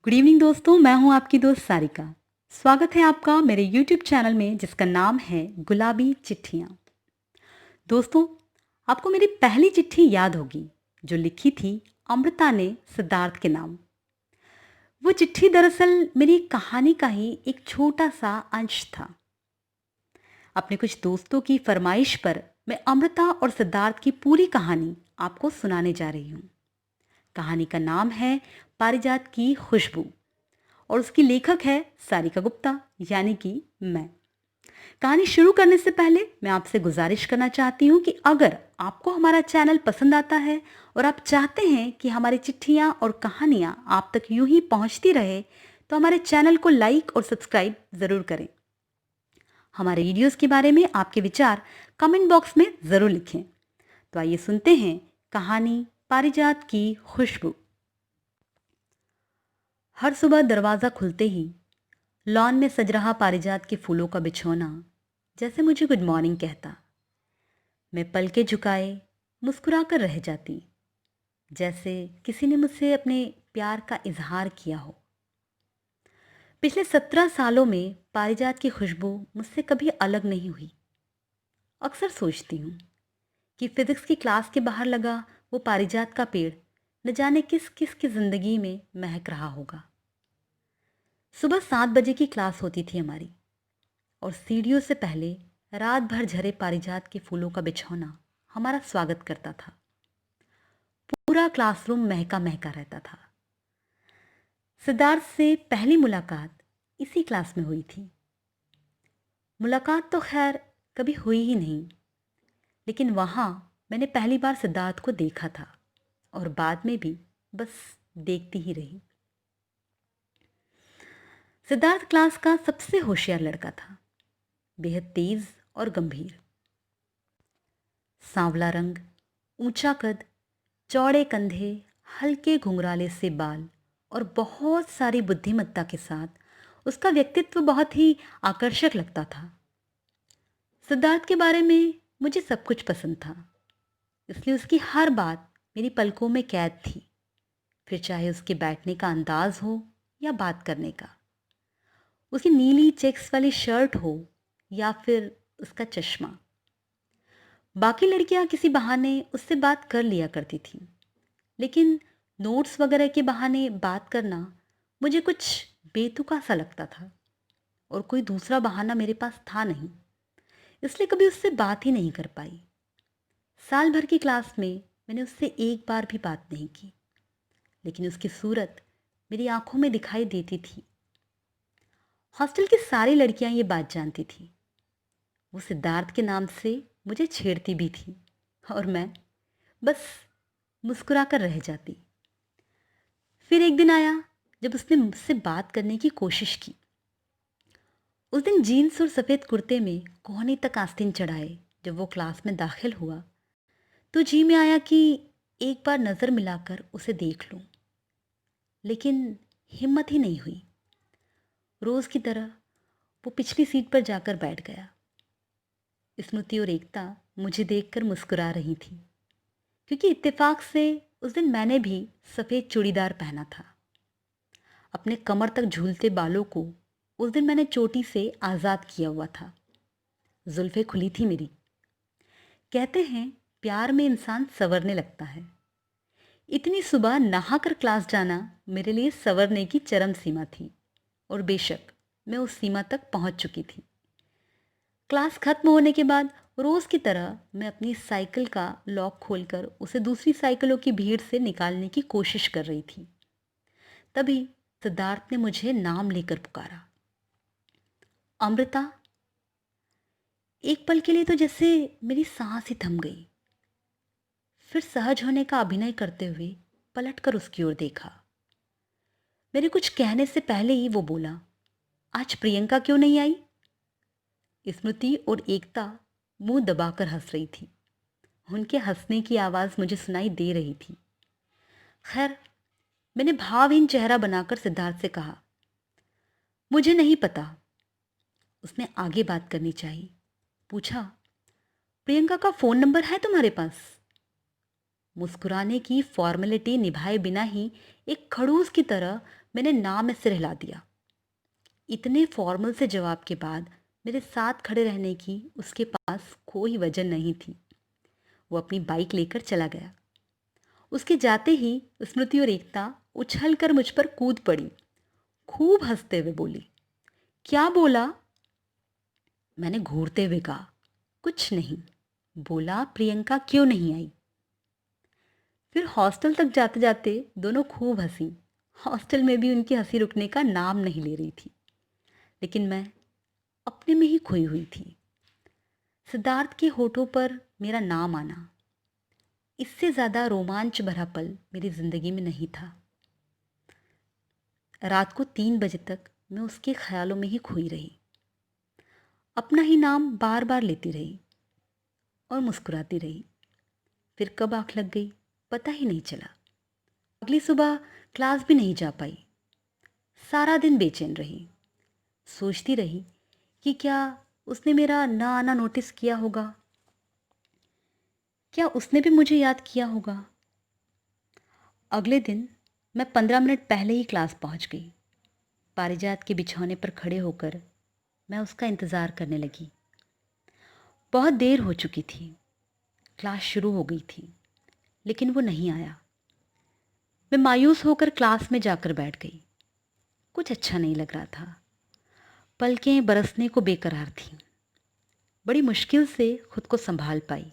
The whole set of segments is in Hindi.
गुड इवनिंग दोस्तों, मैं हूं आपकी दोस्त सारिका। स्वागत है आपका मेरे यूट्यूब चैनल में जिसका नाम है गुलाबी चिट्ठियां। दोस्तों, आपको मेरी पहली चिट्ठी याद होगी जो लिखी थी अमृता ने सिद्धार्थ के नाम। वो चिट्ठी दरअसल मेरी कहानी का ही एक छोटा सा अंश था। अपने कुछ दोस्तों की फरमाइश पर मैं अमृता और सिद्धार्थ की पूरी कहानी आपको सुनाने जा रही हूँ। कहानी का नाम है पारिजात की खुशबू और उसकी लेखक है सारिका गुप्ता, यानी कि मैं। कहानी शुरू करने से पहले मैं आपसे गुजारिश करना चाहती हूँ कि अगर आपको हमारा चैनल पसंद आता है और आप चाहते हैं कि हमारी चिट्ठियाँ और कहानियाँ आप तक यूं ही पहुँचती रहे, तो हमारे चैनल को लाइक और सब्सक्राइब ज़रूर करें। हमारे वीडियोस के बारे में आपके विचार कमेंट बॉक्स में ज़रूर लिखें। तो आइए सुनते हैं कहानी पारिजात की खुशबू। हर सुबह दरवाज़ा खुलते ही लॉन में सज रहा पारिजात के फूलों का बिछौना जैसे मुझे गुड मॉर्निंग कहता। मैं पलके झुकाए मुस्कुरा कर रह जाती, जैसे किसी ने मुझसे अपने प्यार का इजहार किया हो। पिछले 17 सालों में पारिजात की खुशबू मुझसे कभी अलग नहीं हुई। अक्सर सोचती हूँ कि फिजिक्स की क्लास के बाहर लगा वो पारिजात का पेड़ न जाने किस किस की ज़िंदगी में महक रहा होगा। सुबह 7 बजे की क्लास होती थी हमारी और सीढ़ियों से पहले रात भर झरे पारिजात के फूलों का बिछौना हमारा स्वागत करता था। पूरा क्लासरूम महका महका रहता था। सिद्धार्थ से पहली मुलाकात इसी क्लास में हुई थी। मुलाकात तो खैर कभी हुई ही नहीं, लेकिन वहाँ मैंने पहली बार सिद्धार्थ को देखा था और बाद में भी बस देखती ही रही। सिद्धार्थ क्लास का सबसे होशियार लड़का था, बेहद तेज और गंभीर। सांवला रंग, ऊंचा कद, चौड़े कंधे, हल्के घुंघराले से बाल और बहुत सारी बुद्धिमत्ता के साथ उसका व्यक्तित्व बहुत ही आकर्षक लगता था। सिद्धार्थ के बारे में मुझे सब कुछ पसंद था, इसलिए उसकी हर बात मेरी पलकों में कैद थी। फिर चाहे उसके बैठने का अंदाज हो या बात करने का, उसकी नीली चेक्स वाली शर्ट हो या फिर उसका चश्मा। बाकी लड़कियां किसी बहाने उससे बात कर लिया करती थी, लेकिन नोट्स वगैरह के बहाने बात करना मुझे कुछ बेतुका सा लगता था और कोई दूसरा बहाना मेरे पास था नहीं, इसलिए कभी उससे बात ही नहीं कर पाई। साल भर की क्लास में मैंने उससे एक बार भी बात नहीं की, लेकिन उसकी सूरत मेरी आंखों में दिखाई देती थी। हॉस्टल की सारी लड़कियां ये बात जानती थी। वो सिद्धार्थ के नाम से मुझे छेड़ती भी थी और मैं बस मुस्कुरा कर रह जाती। फिर एक दिन आया जब उसने मुझसे बात करने की कोशिश की। उस दिन जीन्स और सफ़ेद कुर्ते में कोहनी तक आस्तीन चढ़ाए जब वो क्लास में दाखिल हुआ, तो जी में आया कि एक बार नज़र मिलाकर उसे देख लूं, लेकिन हिम्मत ही नहीं हुई। रोज़ की तरह वो पिछली सीट पर जाकर बैठ गया। स्मृति और एकता मुझे देखकर मुस्कुरा रही थी, क्योंकि इत्तेफाक से उस दिन मैंने भी सफ़ेद चूड़ीदार पहना था। अपने कमर तक झूलते बालों को उस दिन मैंने चोटी से आज़ाद किया हुआ था। जुल्फ़ें खुली थी मेरी। कहते हैं प्यार में इंसान संवरने लगता है। इतनी सुबह नहाकर क्लास जाना मेरे लिए संवरने की चरम सीमा थी और बेशक मैं उस सीमा तक पहुंच चुकी थी। क्लास खत्म होने के बाद रोज़ की तरह मैं अपनी साइकिल का लॉक खोलकर उसे दूसरी साइकिलों की भीड़ से निकालने की कोशिश कर रही थी। तभी सिद्धार्थ ने मुझे नाम लेकर पुकारा, अमृता। एक पल के लिए तो जैसे मेरी सांस ही थम गई। फिर सहज होने का अभिनय करते हुए पलटकर उसकी ओर देखा। मेरे कुछ कहने से पहले ही वो बोला, आज प्रियंका क्यों नहीं आई? स्मृति और एकता मुंह दबाकर हंस रही थी। उनके हंसने की आवाज़ मुझे सुनाई दे रही थी। खैर, मैंने भावहीन चेहरा बनाकर सिद्धार्थ से कहा, मुझे नहीं पता। उसने आगे बात करनी चाहिए। पूछा, प्रियंका का फ़ोन नंबर है तुम्हारे पास? मुस्कुराने की फॉर्मेलिटी निभाए बिना ही एक खड़ूस की तरह मैंने ना में सिर हिला दिया। इतने फॉर्मल से जवाब के बाद मेरे साथ खड़े रहने की उसके पास कोई वजह नहीं थी। वो अपनी बाइक लेकर चला गया। उसके जाते ही स्मृति और एकता उछल कर मुझ पर कूद पड़ी। खूब हंसते हुए बोली, क्या बोला? मैंने घूरते हुए कहा, कुछ नहीं। बोला, प्रियंका क्यों नहीं आई? फिर हॉस्टल तक जाते जाते दोनों खूब हंसी। हॉस्टल में भी उनकी हंसी रुकने का नाम नहीं ले रही थी, लेकिन मैं अपने में ही खोई हुई थी। सिद्धार्थ के होठों पर मेरा नाम आना, इससे ज़्यादा रोमांच भरा पल मेरी ज़िंदगी में नहीं था। रात को 3 बजे तक मैं उसके ख्यालों में ही खोई रही। अपना ही नाम बार बार लेती रही और मुस्कुराती रही। फिर कब आँख लग गई पता ही नहीं चला। अगली सुबह क्लास भी नहीं जा पाई। सारा दिन बेचैन रही। सोचती रही कि क्या उसने मेरा ना आना नोटिस किया होगा, क्या उसने भी मुझे याद किया होगा। अगले दिन मैं 15 मिनट पहले ही क्लास पहुंच गई। पारिजात के बिछौने पर खड़े होकर मैं उसका इंतज़ार करने लगी। बहुत देर हो चुकी थी। क्लास शुरू हो गई थी, लेकिन वो नहीं आया। मैं मायूस होकर क्लास में जाकर बैठ गई। कुछ अच्छा नहीं लग रहा था। पलकें बरसने को बेकरार थीं। बड़ी मुश्किल से खुद को संभाल पाई।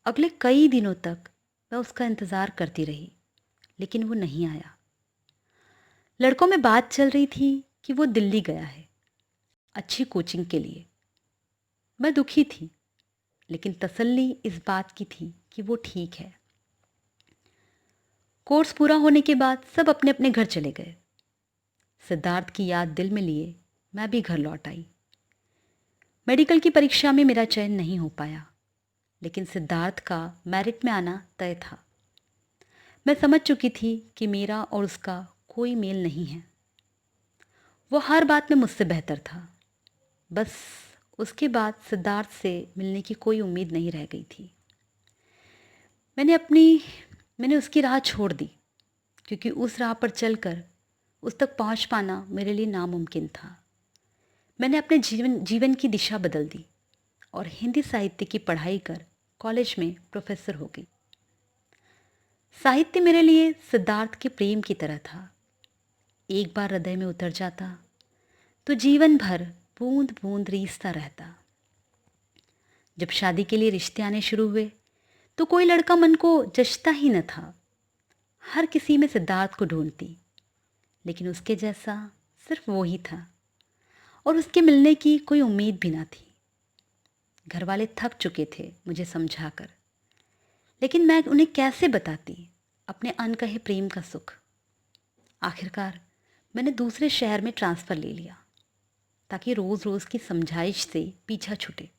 अगले कई दिनों तक मैं उसका इंतज़ार करती रही, लेकिन वो नहीं आया। लड़कों में बात चल रही थी कि वो दिल्ली गया है अच्छी कोचिंग के लिए। मैं दुखी थी, लेकिन तसल्ली इस बात की थी कि वो ठीक है। कोर्स पूरा होने के बाद सब अपने अपने घर चले गए। सिद्धार्थ की याद दिल में लिए मैं भी घर लौट आई। मेडिकल की परीक्षा में मेरा चयन नहीं हो पाया, लेकिन सिद्धार्थ का मेरिट में आना तय था। मैं समझ चुकी थी कि मेरा और उसका कोई मेल नहीं है। वो हर बात में मुझसे बेहतर था। बस उसके बाद सिद्धार्थ से मिलने की कोई उम्मीद नहीं रह गई थी। मैंने उसकी राह छोड़ दी, क्योंकि उस राह पर चलकर उस तक पहुंच पाना मेरे लिए नामुमकिन था। मैंने अपने जीवन की दिशा बदल दी और हिंदी साहित्य की पढ़ाई कर कॉलेज में प्रोफेसर हो गई। साहित्य मेरे लिए सिद्धार्थ के प्रेम की तरह था। एक बार हृदय में उतर जाता तो जीवन भर बूंद बूंद रीसता रहता। जब शादी के लिए रिश्ते आने शुरू हुए तो कोई लड़का मन को जचता ही न था। हर किसी में सिद्धार्थ को ढूंढती, लेकिन उसके जैसा सिर्फ वो ही था और उसके मिलने की कोई उम्मीद भी ना थी। घर वाले थक चुके थे मुझे समझाकर, लेकिन मैं उन्हें कैसे बताती अपने अनकहे प्रेम का सुख। आखिरकार मैंने दूसरे शहर में ट्रांसफ़र ले लिया ताकि रोज़ रोज़ की समझाइश से पीछा छूटे।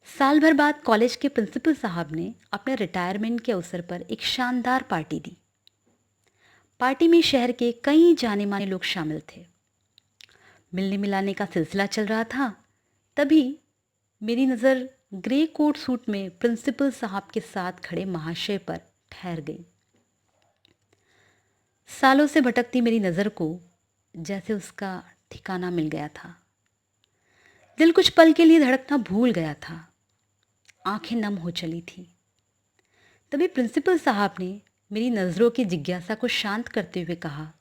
साल भर बाद कॉलेज के प्रिंसिपल साहब ने अपने रिटायरमेंट के अवसर पर एक शानदार पार्टी दी। पार्टी में शहर के कई जाने माने लोग शामिल थे। मिलने मिलाने का सिलसिला चल रहा था। तभी मेरी नज़र ग्रे कोट सूट में प्रिंसिपल साहब के साथ खड़े महाशय पर ठहर गई। सालों से भटकती मेरी नज़र को जैसे उसका ठिकाना मिल गया था। दिल कुछ पल के लिए धड़कना भूल गया था। आंखें नम हो चली थी। तभी प्रिंसिपल साहब ने मेरी नज़रों की जिज्ञासा को शांत करते हुए कहा,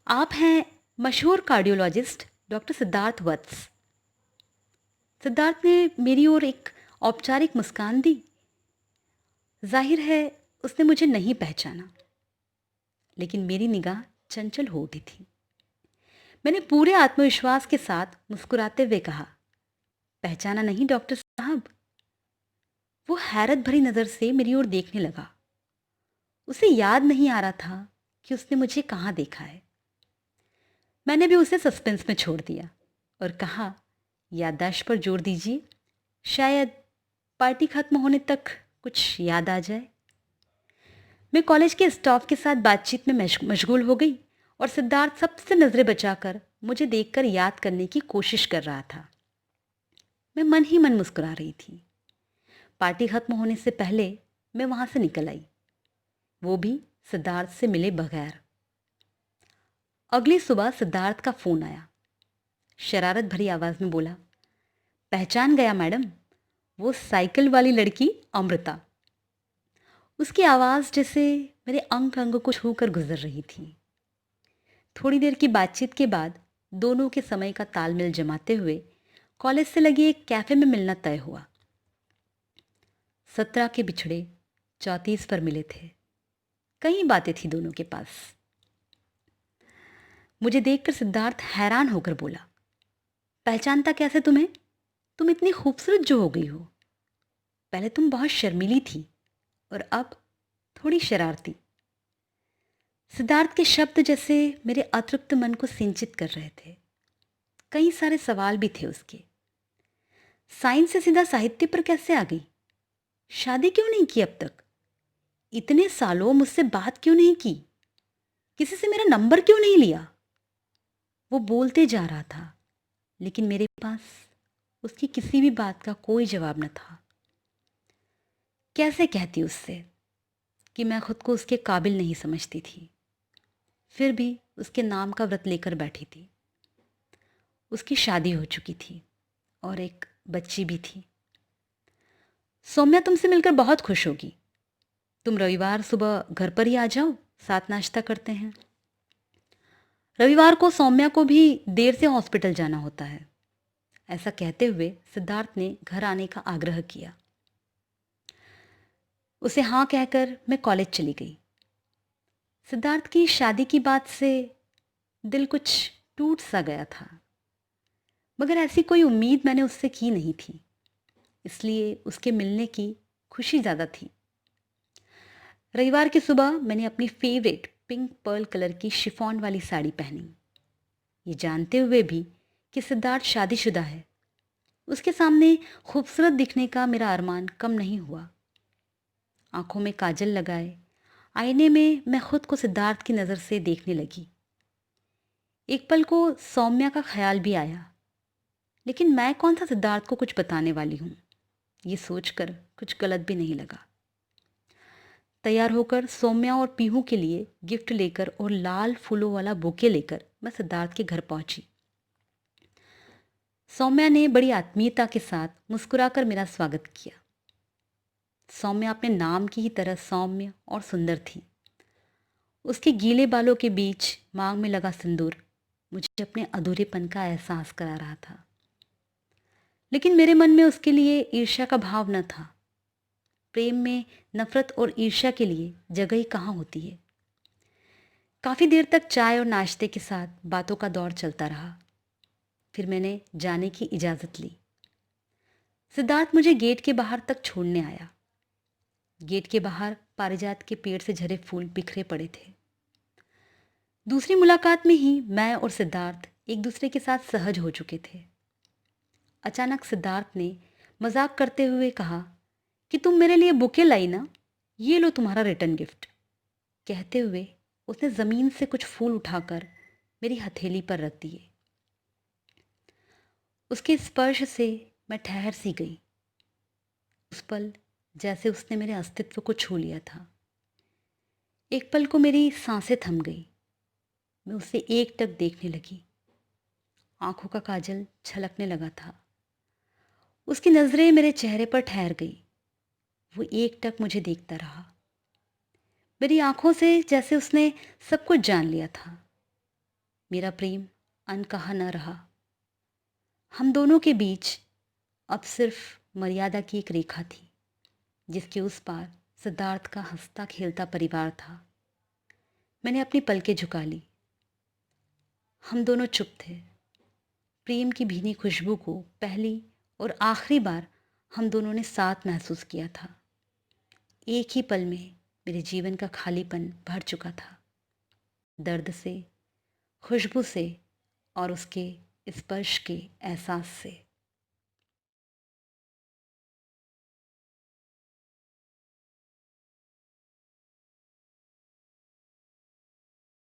आप हैं मशहूर कार्डियोलॉजिस्ट डॉक्टर सिद्धार्थ वत्स। सिद्धार्थ ने मेरी ओर एक औपचारिक मुस्कान दी। जाहिर है उसने मुझे नहीं पहचाना, लेकिन मेरी निगाह चंचल हो उठी थी। मैंने पूरे आत्मविश्वास के साथ मुस्कुराते हुए कहा, पहचाना नहीं डॉक्टर साहब। वो हैरत भरी नज़र से मेरी ओर देखने लगा। उसे याद नहीं आ रहा था कि उसने मुझे कहाँ देखा है। मैंने भी उसे सस्पेंस में छोड़ दिया और कहा, याददाश्त पर जोर दीजिए, शायद पार्टी खत्म होने तक कुछ याद आ जाए। मैं कॉलेज के स्टाफ के साथ बातचीत में मशगूल हो गई और सिद्धार्थ सबसे नज़रें बचाकर मुझे देखकर याद करने की कोशिश कर रहा था। मैं मन ही मन मुस्कुरा रही थी। पार्टी खत्म होने से पहले मैं वहाँ से निकल आई, वो भी सिद्धार्थ से मिले बगैर। अगली सुबह सिद्धार्थ का फोन आया। शरारत भरी आवाज में बोला, पहचान गया मैडम, वो साइकिल वाली लड़की अमृता। उसकी आवाज जैसे मेरे अंग अंग को छूकर गुजर रही थी। थोड़ी देर की बातचीत के बाद दोनों के समय का तालमेल जमाते हुए कॉलेज से लगी एक कैफे में मिलना तय हुआ। 17 के बिछड़े 34 पर मिले थे। कई बातें थी दोनों के पास। मुझे देखकर सिद्धार्थ हैरान होकर बोला, पहचानता कैसे तुम्हें? तुम इतनी खूबसूरत जो हो गई हो। पहले तुम बहुत शर्मीली थी और अब थोड़ी शरारती। सिद्धार्थ के शब्द जैसे मेरे अतृप्त मन को सिंचित कर रहे थे। कई सारे सवाल भी थे उसके। साइंस से सीधा साहित्य पर कैसे आ गई? शादी क्यों नहीं की अब तक? इतने सालों मुझसे बात क्यों नहीं की? किसी से मेरा नंबर क्यों नहीं लिया? वो बोलते जा रहा था, लेकिन मेरे पास उसकी किसी भी बात का कोई जवाब न था। कैसे कहती उससे कि मैं खुद को उसके काबिल नहीं समझती थी, फिर भी उसके नाम का व्रत लेकर बैठी थी। उसकी शादी हो चुकी थी और एक बच्ची भी थी। सौम्या तुमसे मिलकर बहुत खुश होगी। तुम रविवार सुबह घर पर ही आ जाओ, साथ नाश्ता करते हैं। रविवार को सौम्या को भी देर से हॉस्पिटल जाना होता है। ऐसा कहते हुए सिद्धार्थ ने घर आने का आग्रह किया। उसे हाँ कहकर मैं कॉलेज चली गई। सिद्धार्थ की शादी की बात से दिल कुछ टूट सा गया था, मगर ऐसी कोई उम्मीद मैंने उससे की नहीं थी, इसलिए उसके मिलने की खुशी ज़्यादा थी। रविवार की सुबह मैंने अपनी फेवरेट पिंक पर्ल कलर की शिफॉन वाली साड़ी पहनी। ये जानते हुए भी कि सिद्धार्थ शादीशुदा है, उसके सामने खूबसूरत दिखने का मेरा अरमान कम नहीं हुआ। आंखों में काजल लगाए आईने में मैं खुद को सिद्धार्थ की नज़र से देखने लगी। एक पल को सौम्या का ख्याल भी आया, लेकिन मैं कौन सा सिद्धार्थ को कुछ बताने वाली हूँ, ये सोचकर कुछ गलत भी नहीं लगा। तैयार होकर सौम्या और पीहू के लिए गिफ्ट लेकर और लाल फूलों वाला बुके लेकर मैं सिद्धार्थ के घर पहुंची। सौम्या ने बड़ी आत्मीयता के साथ मुस्कुराकर मेरा स्वागत किया। सौम्या अपने नाम की ही तरह सौम्य और सुंदर थी। उसके गीले बालों के बीच मांग में लगा सिंदूर मुझे अपने अधूरेपन का एहसास करा रहा था, लेकिन मेरे मन में उसके लिए ईर्ष्या का भाव न था। प्रेम में नफरत और ईर्ष्या के लिए जगह ही कहाँ होती है। काफ़ी देर तक चाय और नाश्ते के साथ बातों का दौर चलता रहा। फिर मैंने जाने की इजाज़त ली। सिद्धार्थ मुझे गेट के बाहर तक छोड़ने आया। गेट के बाहर पारिजात के पेड़ से झरे फूल बिखरे पड़े थे। दूसरी मुलाकात में ही मैं और सिद्धार्थ एक दूसरे के साथ सहज हो चुके थे। अचानक सिद्धार्थ ने मजाक करते हुए कहा कि तुम मेरे लिए बुके लाई ना, ये लो तुम्हारा रिटर्न गिफ्ट। कहते हुए उसने ज़मीन से कुछ फूल उठाकर मेरी हथेली पर रख दिए। उसके स्पर्श से मैं ठहर सी गई। उस पल जैसे उसने मेरे अस्तित्व को छू लिया था। एक पल को मेरी सांसें थम गई। मैं उसे एकटक देखने लगी। आंखों का काजल छलकने लगा था। उसकी नज़रें मेरे चेहरे पर ठहर गई। वो एकटक मुझे देखता रहा। मेरी आंखों से जैसे उसने सब कुछ जान लिया था। मेरा प्रेम अनकहा न रहा। हम दोनों के बीच अब सिर्फ मर्यादा की एक रेखा थी, जिसके उस पार सिद्धार्थ का हंसता खेलता परिवार था। मैंने अपनी पलकें झुका ली। हम दोनों चुप थे। प्रेम की भीनी खुशबू को पहली और आखिरी बार हम दोनों ने साथ महसूस किया था। एक ही पल में मेरे जीवन का खालीपन भर चुका था, दर्द से, खुशबू से और उसके स्पर्श के एहसास से।